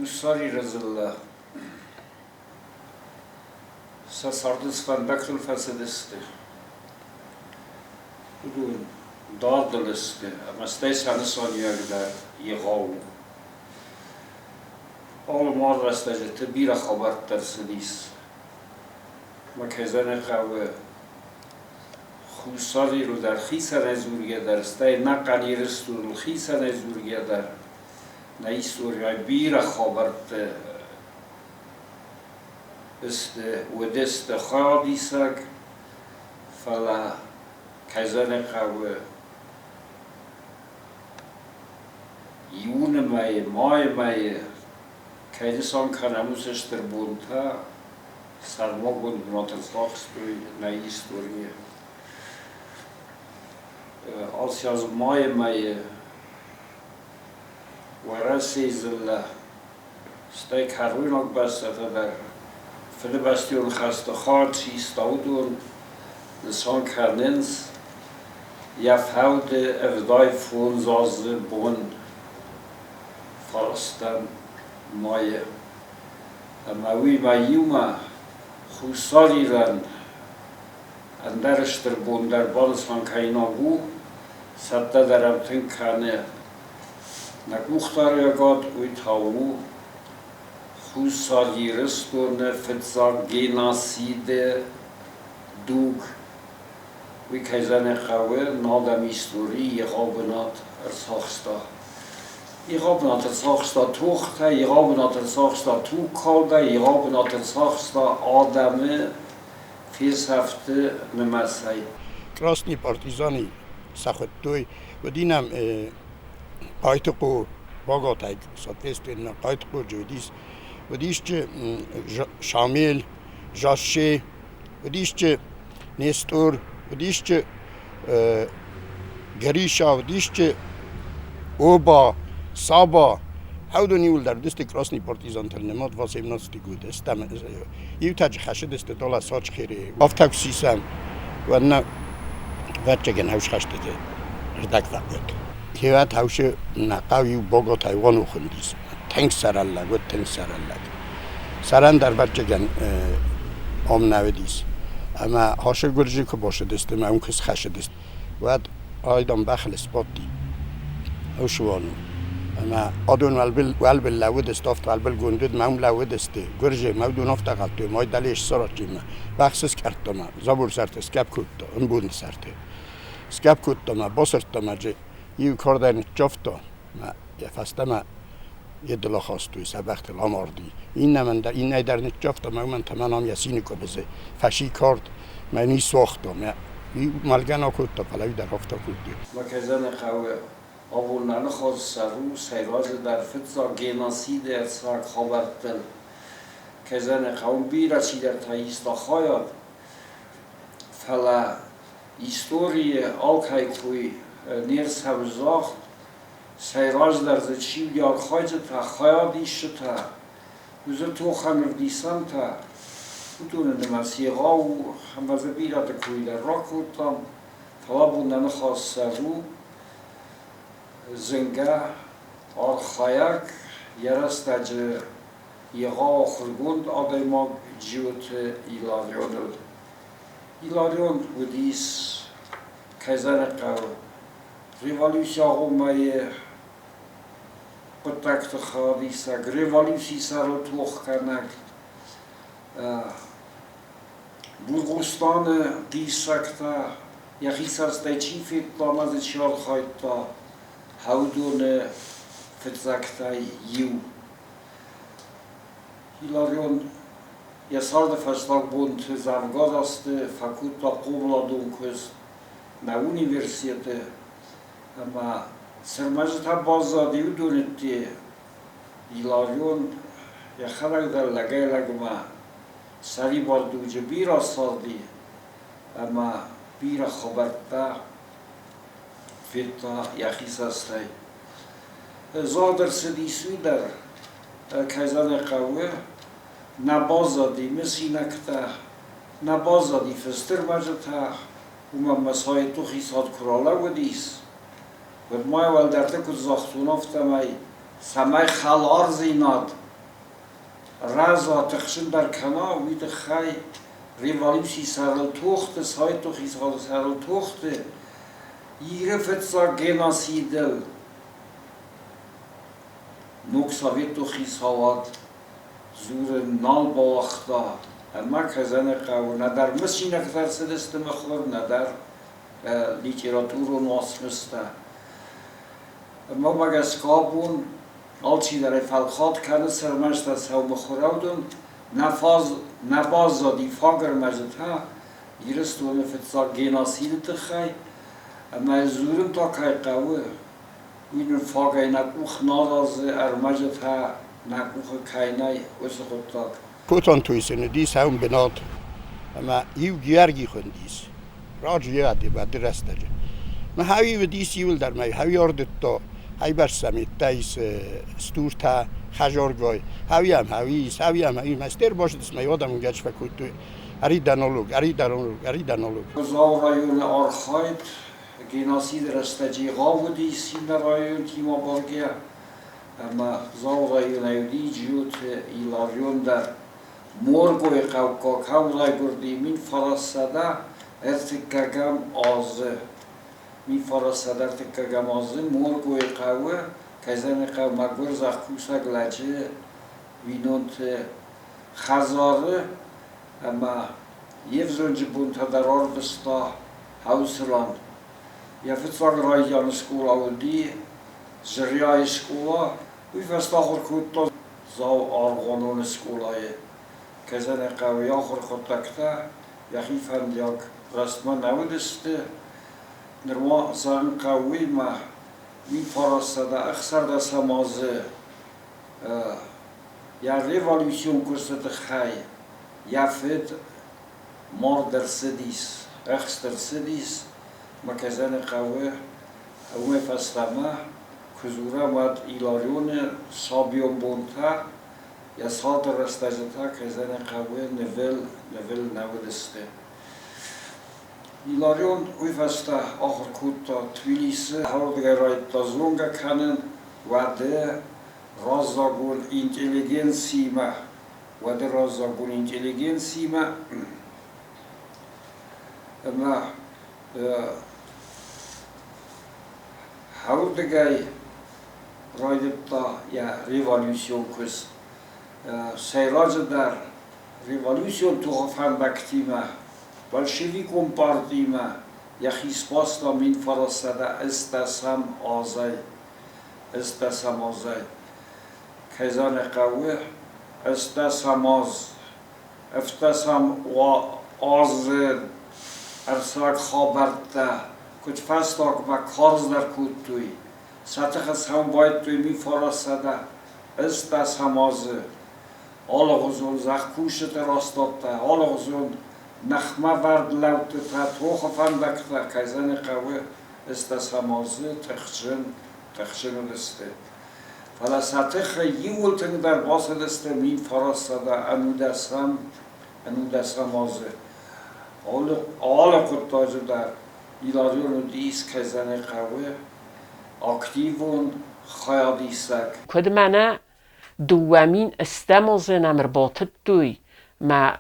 خوصاری رزله سردس فندکل فسدسته بدون دادلسته اما استیس هنسانی در یغاو آل مار رسته تبیر خبر ترسدیس ما کزن قوه خوصاری رو در خیسن زورگه در استه نقلی رستور خیسن زورگه در نیستوری بیر خبرت است و دست خواهی سگ فلا کزن قوه یون مای که انسان کنموسش در بونتا سرما بوند ناترساخت به نیستوری als je als mooie ورسی زله ستی کاروی nog best dat er veel bastion gasten gaat zie stouden de zon kanens ja foude evdai voor zoals bon vasten mooie maar wie bij juma goed saliran en daar is er bon daar balans van kainagu zat daar aan ten kane نگوختار گاد اوی تاو خوصالی رستون فتزا گیناسیده دوگ وی کزن خواه نادم ایستوری یغابنات ارساخستا یغابنات ارساخستا توخته یغابنات ارساخستا تو کالده یغابنات ارساخستا آدمه فیز هفته نمسای Красные партизаны сахаттуй водинам Айтыку богатый, соответственно, Айтыку жудис, водишче Шамил, Жаши, водишче Нестор, водишче Гриша, водишче Оба, Саба. Хавдони ул дар дасти красный партизан телнемат 18 год استم یو تاج خشد است دالا ساچ خیره افتاک سیسم و نه وچگن هوش خشته ردک فقط هیوت هوش نقاوی باگا تایوان و خندیس تنگ سرالله و تنگ سرالله سران در وچگن آم نودیس اما هاشه گرجی که باشه دسته ما اون کس خشد است و آیدان بخل اسپاتی هوشوانو اما آدون والبل لود استافت والبل گندود ما اون لود استه گرجه ما دون افت قلتوی ما دلیش سرات جیمه بخصص کرد ما زبور سرت اسکپ کود اون بود سرته اسکپ کود ما باسرت ما جه یه کار در جفتا ما یه فسته ما یه دلا خواستوی سبخت لاماردی این نمن در این در جفتا ما من تمام یاسینی کو بزه فشی کارد ما نی ساختم ما مالگنا کود تا پلوی در افتا کود ما کزن خواه آورنان خواست سرو سیراز در فتزا گیناسید ارساک خواهدتل کزن خواه بیرسی در تایستا خواهد فلا ایستوری آلکای کوی نیرس هفزاخت سیراز در زچیل یاد خواهد تا خواهدیش تا وزه تو خمردیسان تا بودون نمسیقا و هموزه بیرد کوی در را کودتم فلا بودن خواست سرو زنگه آرخایک یرست اجه یغا خرگوند آدایما جیوت ایلاریون ایلاریون بودیس کزن قو ریوالیوسی آقو مای پتکت خواهدیسک ریوالیوسی سر و توخ کنک بلغستان دیسکتا یخی سرسته چی فیت دامز چیال خواهد تا هودون فتزاکتای یو هیلاریون یه سال فصلاق بوند زمگاد است فاکولتا قوبلادون کست نه اونیورسیت اما سرمجه تا بازدادی و دونتی هیلاریون یه خلق در لگه لگما سری باردوجه بیرا سالدی اما بیرا خبرتا فیتا یخیس استی زادر سدیسوی در کیزان قوه نبازادی مسینکتا نبازادی فستر مجتا و مسای تو خیسات کرالا و دیس و مای والدرته کد زاختون افتا مای سمای خلار زیناد رازا تخشن در کنا وید خی ریوالیوسی سرال توخت سای توخی سرال توخت ایره فتسا گناسیدل نوک ساویت توخی سواد زور نال باختا اما کزن قو نه در مسینه که ترسدست مخور نه در لیتراتور و ناسمسته اما مگس کابون آلچی در فلخات کنه سرمشت سو مخوراودون نباز زادی فاگر مجده ایرستون فتسا گناسید تخی اما زورم تا که قوه این فاگه نکوخ نارازه ارمجد ها نکوخ کینای واسه خود تاک کوتان توی سنه دیس هم بناد اما یو گیرگی خوندیس راجع یادی بعد رسته جه ما هایی و دیس یول در می هایی آردت تا هایی برسمی تایس ستور تا خجارگای هایی هم مستر باشد اسم یادم گچ فکر توی اری دانولوگ زاو رایون آرخایت گناسید رستجی غاودی سین رایون تیما بارگه اما زاو رایون ایودی جیوت ایلاریون در مورگوی قوکا کولای بردی من فراسده ارتکگم آزه من فراسده ارتکگم آزه مورگوی قوه کزن قو مگور زخکوسک لجه وینونت خزاره اما یفزونج بونتا در آردستا هاوسلاند یا فتساگ رایجان سکولا ودی زریای سکولا وی فستا خور کودتا زاو آرغانون سکولای کزن قوی آخر خود تکتا یخی فندیاک رسما نودسته نروا زن قوی ما می فراسده اخسر دست همازه یا ریوالیوسیون کرست خی یا فت مار در سدیس اخس در سدیس ما کزن قوی اوه فستمه کزوره مد ایلاریون سابیون بونتا یا سال در رستجتا کزن قوی نول نودسته ایلاریون اوه فسته آخر کودتا تویلیسه هردگه رایت تا زونگه کنن و ده رازاگون اینتلیگنسیمه اما هردگه رایتا یا ریوالیوسیون کس سیراج در ریوالیوسیون تو فندکتیمه بلشویکون پارتیمه یخی سپاستا من فراسده استسم آزای کزان قوه استسم افتسم و آز ارساک خابرده کچ فستاک و کارز در کود توی سطخ هم باید توی می فراسده استسم آل غزون زخکوشت راستاته آل غزون نخمه ورد لوتته توخ فندکته کزان قوه استسم تخشن دسته فلسطخ یولتن در باس دسته می فراسده انودسم آزه آل قطاج در ایلاریون دیس که زن قوه اکتیون خیادیسک کد منه دوامین استمازه نمر باطت دوی ما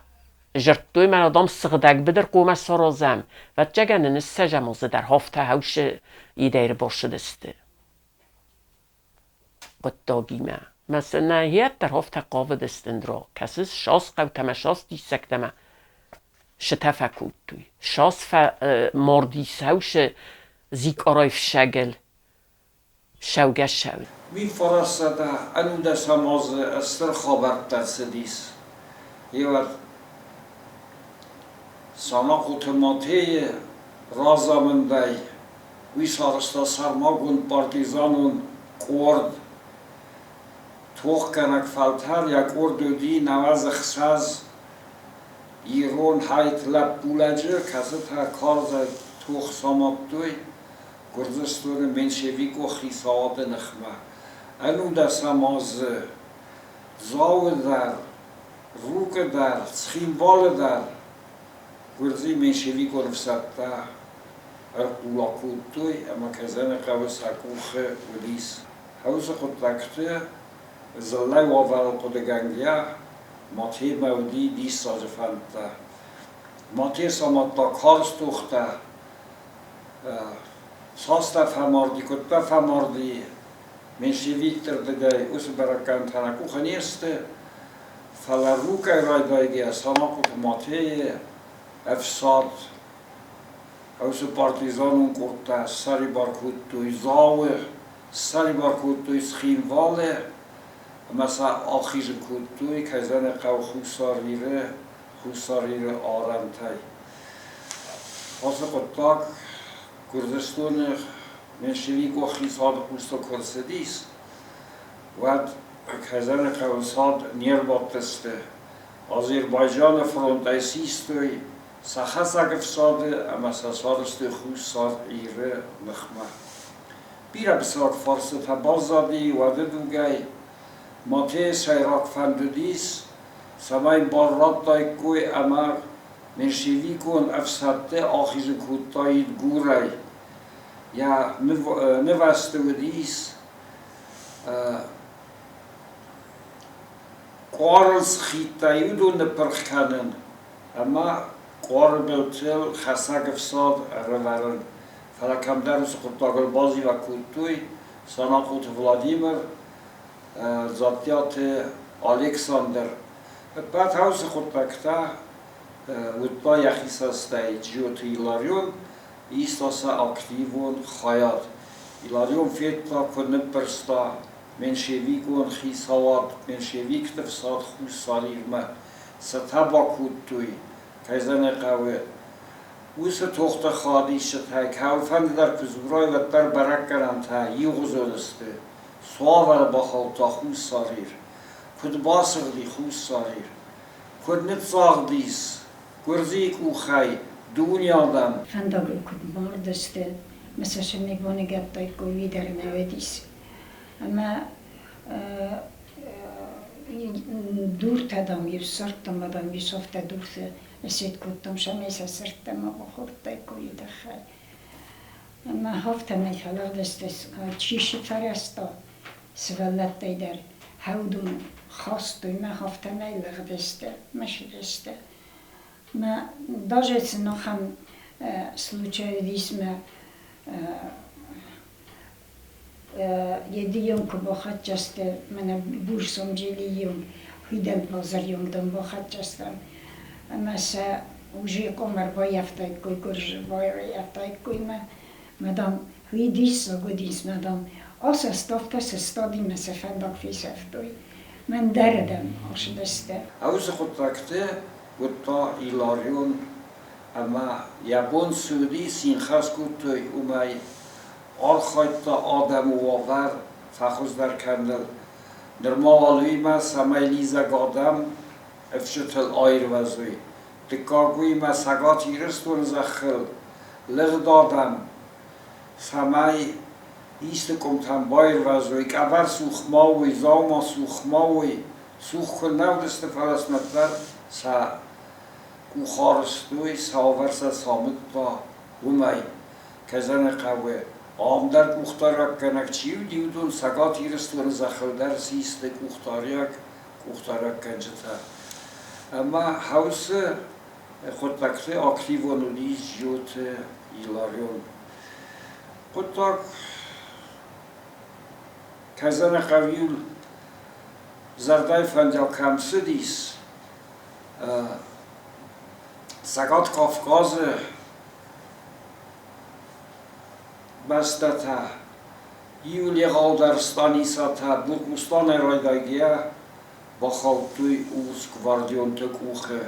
جرت دوی من آدم سغدک بدر قوم سرازم و جگن نسجمازه در هفته هوش ایدیر باشد استه قطاگیمه مثلا نهیت در هفته قاود استندرا کسی شاس قو تمشاس دیسکتمه شتفکود توی شاس مردیس هوش زیک آرایف شگل شوگش شود می فراسده انوده سماز استر خابرد در سدیس یه سانا قطماته رازامنده وی سارستا سرماگون پارتیزانون قورد توخ کنک فلتر یک اردودی نواز خساز ایرون هایت لب بولجه کسی تا کار زد توخ ساماب دوی گرزستون منشویک و خیساوات نخمه انو در سماز زاو در روک در سخیموال در گرزی منشویک و رفسطه ارقولا کود دوی اما کزن قوی سکوخ ودیس حوز خود تکته زلای وافر قد گنگیا ماتی مودی 20 سال فنده ماتی سامت دا کارس توخته ساسته فماردی کتبه فماردی منشی ویکتر دگه اوس برکن تنکو خنیسته فلروکه رای دایگه سانا کت ماتی افساد اوس پارتیزانون کرده سری بارکود توی زاوه سری بارکود توی سخیمواله مثلا آخیز کود توی که زن قو خوساریره آرمتای خاصه قطاق کردستان منشوی گو خیزاد خوستا کرسدیس و که زن قو ساد نیر باتسته آذربایجان فرانتایسیستوی سخص اگه فساده اما سارسته خوسار ایره نخمه بیره بسیار فارسه تباز زادی و دوگه ماته سیراک فندودیس سمای بارات دای کوی امر منشوی کن افسده آخیز کودتایید گورای یا نوسته و دیس قارلس خیتایودو نپرخ کنن اما قارل بلتل خساگ افساد رورن فلکم درس خودتاگل بازی و کودتوی سانا خود ولادیمر زاتیات الکساندر بعد هاوس خود تکته وطبا یخیس استه جیوت ایلاریون ایستاسه اکتیوون خیاد ایلاریون فیتا کنه پرستا منشوی کن خیس هواد منشوی کتف ساد خوش سالیرمه ستبا کود توی که زن قوه اوس توخت خادی شده که هاوفند در پزورای و بر برک کرن تا یه غزونسته سوار با خالتا خوش سالیر کد باسغلی خوش سالیر کد نت ساغدیس گرزی کو خی دنیا دم فنداگل کد باردسته مثلا شمیگونه گبتای کوی در نودیس اما دور تدام یه سرتم بدم یه سفته دورته اسید کدتم شمیسه سرتم با خورتای کوی دخل اما هفته میخلق دسته چیشی فرستا سوالت در هودون خواستوی ما هفته میلغ دسته مشی دسته ما داجت نخم случай دیسم یدیون که با خط جسته من بورسم جلیون هیدن بازاریون دم با خط جستم اما سا وجی قمر با یفتای کوی گرج با یفتای کوی مدام هی دیس گودیس مدام آس استافته سستادی مثل فندق فیس افتوی من دردم آش دسته اوز خود تکته و تا ایلاریون اما یابون سودی سین خاص کود توی اومای آل خواهد تا آدم و آور فخوز در کندل در مالوی ما سمای لیزگ آدم افشتل آیر وزوی دکاگوی ما سگات ایرستون زخل لغ دادم سمای ایست کمتن بایر وزوی که اول سوخماوی زاما سوخماوی سوخ کل نو دست فلسمتر سا کو خارستوی ساورس سامت تا اومای که زن قوه آمدر کوختارک کنک چیو دیودون سگات ایرستون زخل در سیست کوختارک کنجتا اما حوث خود تکته اکتیوانو لیز جوت ایلاریون خود تاک که زن قویول زردای فنجا کمسه دیس سگات کافکازه بسته تا یولی غالدرستانی ساته بلکستان رایداگیه با خالتوی اوز گواردیون تکوخه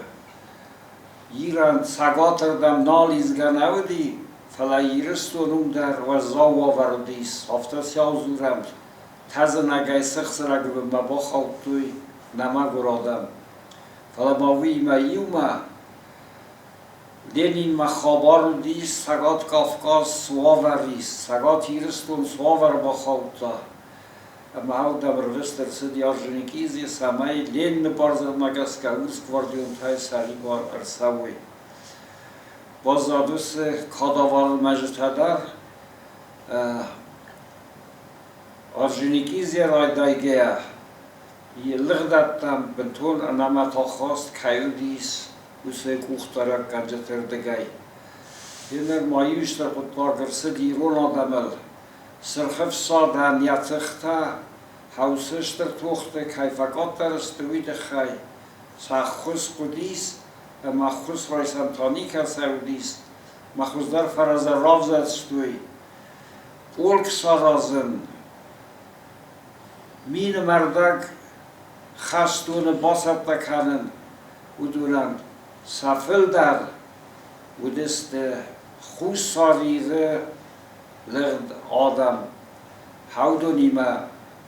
ایران سگاتردم نالیزگه نودی فلاییرستونم در وزاو آوردیس هفته سیازورم تازه نگه سخسرگه به با خالتوی نما گرادم فلماوی ما ایوما لینین ما خبر دیس سگات کافکاز سواوریس سگات ایرستون سواور با خالتا اما هاو دبر وستر سدی آرژنیکیزی سمای لین نبارزر مگس که اوز گواردیون تای سری بار ارساوی باز دادوس کاداوال مجتدر آرژنیکیزی رای دایگه لغدتم بنتون انما تا خواست کایودیس وسه کوختارک گجتردگی اینر مایوش در قطاگرسه دیرون آدمل سرخف سادن یتخته حوسش در توخته کیفقات در استوید خی سخص قدیس مخصوص رایسانتانی که سعودیست مخصوص در فراز رافز استوی اولک سارازن مین مردک خستون باسد تکنن و دورن سفل در و دست خوش ساریزه لغد آدم حود نیمه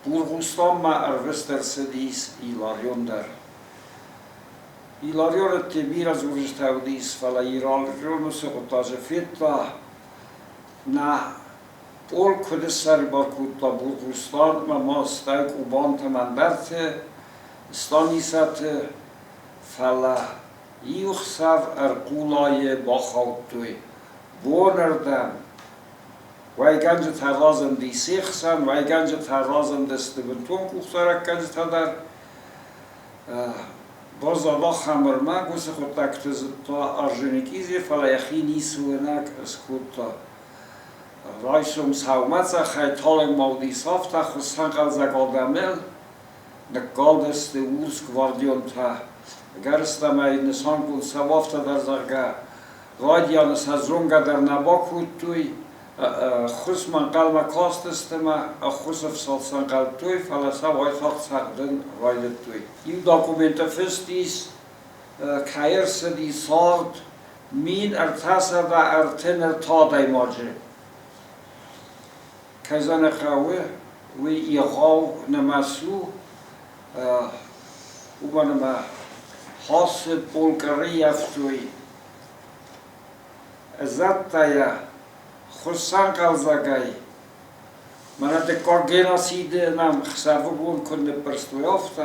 بورغوستان ما اروستر سدیس ایلاریون در ایلاریون تبیر از ورشت هودیس فلا ایلاریون سقطاج فیتا نه اول کدس سر با کتا بورغوستان ما استای کوبان تمندرت استانی ست فلا یخسر ارقولای با خوتوی بونردم وای گنج ترازم دی سیخسن وای گنج ترازم دست بنتون کوختارک گنج تدر باز الله خمرما گوش خود تکتز تا ارژنیکیزی فلا یخی نیسونک از کتا رایشم سومت زا خیطال مودی صافتا خستان قلزک آدمل نقال دست ورس گواردیون تا گرستم ای نسان کن سوافتا در زرگه رادیان سزرونگا در نبا کود توی خص من قلم کاست استما خصف سالسان قلب توی فلسا وای خاک سردن رایلت توی این داکومنت فستیس کایر سدی سارد مین ارتاسا و ارتن ارتا دایماجه کزان خواه و ایغاو نماسو و منما حاصل بولگری افتوی ازت تایا خصان قلزگای من دکار گناسیده نم خسافه بون کنده پرستوی افته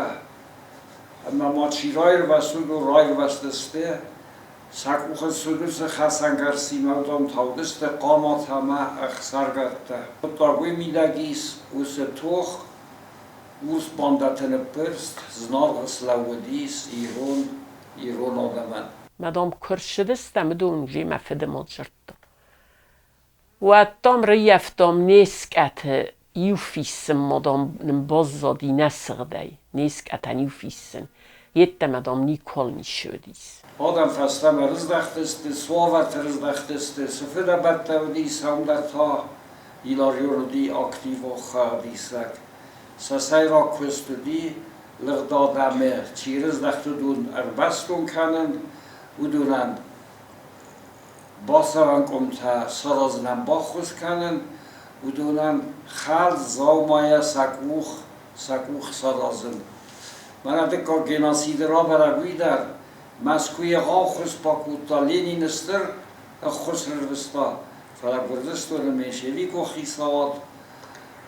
اما ما چیرای وسود و رای وستسته سکوخ سلوس خسانگرسی مودم تاودست قامات همه اخسار گرده تاگوی میدگیس اوس توخ اوس باندتن پرست زنار غسلودیس ایرون آدمن مدام کرشدستم دون جی مفد مجرد و اتام ریفتم نیسک ات یوفیسم مدام بازدی نسغدی نیسک ات یوفیسم یت مدام نیکل نیشودیس آدم فستم رزدختست سوابت رزدختست سفید بدتودیس هم در تا ایلاریو دی اکتیو و خادیسک سسای را کستودی لغدادمه چی رزدختو دون اربستون کنن و دونن باسران کمتا سرازنم باخوز کنن و دونن خال زاومایه سکوخ سرازن من دکا گناسیده را برگوی در مسکوی غاخوز پاکوتا لینی نستر خوز ربستا فلا بردستو نمیشوی کو خیساوات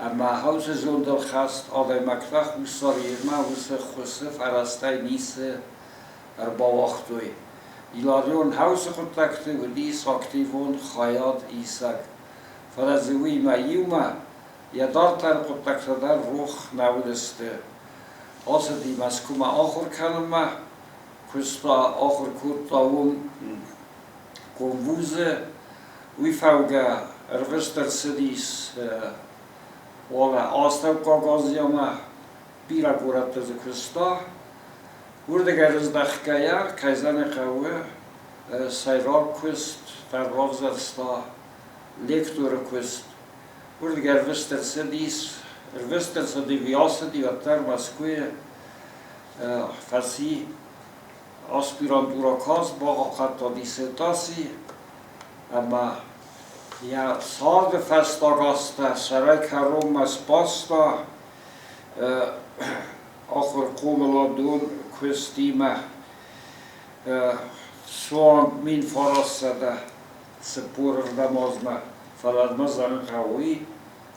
اما حوز زندل خست آدای مکتخ و ساریرما و خصف ارستای نیسه اربا وقتوی ایلاریون حوز خود تکته و دیس اکتیوون خیاد ایسک فرزوی ما یوما یدار تر خود تکته در روخ نودسته آسدی مسکوما آخر کنم ما کستا آخر کورتا اون کنووزه وی فوگه اروستر سدیس والا آستو کاغازی ما بیرا گورت از کستا وردگر از دخگایا کایزان قوه سیرال کست در رافزرستا لیکتور کست وردگر وستر سدیس وستر سدی ویاسدی و تر مسکوی فسی آسپیرانتورا کاست با خطا دیستاسی اما یا سال فستاگاستا سرای کروم از پاستا آخر قوملا دون کستیمه سوان مین فراسده سپور دمازمه فلاد مزان قوی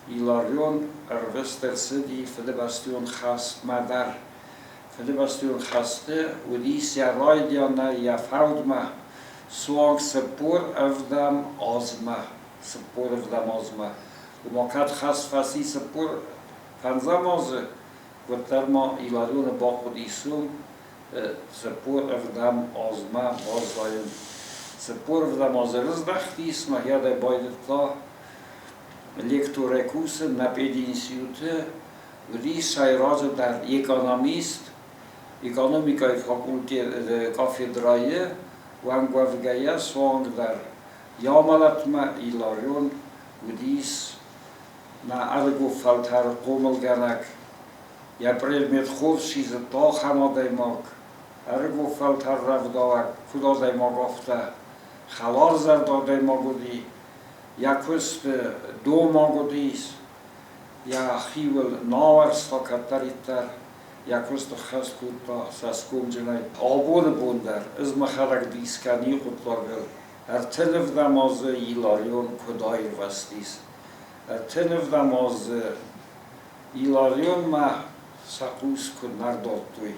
ایلاریون اروستر سدی فدبستیون خست مدر فدبستیون خسته و دیس یا رای دیانه یا فودمه سوان سپور افدم آزمه سپور افدم آزمه و ما کد خست فسی سپور پنزه مازه گفتر ما ایلاریون با خودیسون سپور افدام آزما بازدایم سپور افدام آزرز دختیس ما یاد باید تا لیکتورکوس نپیدینسیوته ولی سایراز در اکونومیست اکونومیکای فاکولتی کافیدرایه و انگوفگایه سوانگ در یامالت ما ایلاریون ودیس ما ارگو فلتر قومل گنک یا предмет خوب شیز تا خماده ماک ارگو فلتر رفداوک کداده ما گفته خلار زرداده ما گودی یا کست دو ما گودیس یا خیول ناورستا کتریتر یا کست خست کتا سسکوم جنای آبون بوندر از مخرق دیسکانی خودلاگل تلف دماز ایلاریون کدایر وستیس تلف دماز ایلاریون ما سقوس کن نرداد توی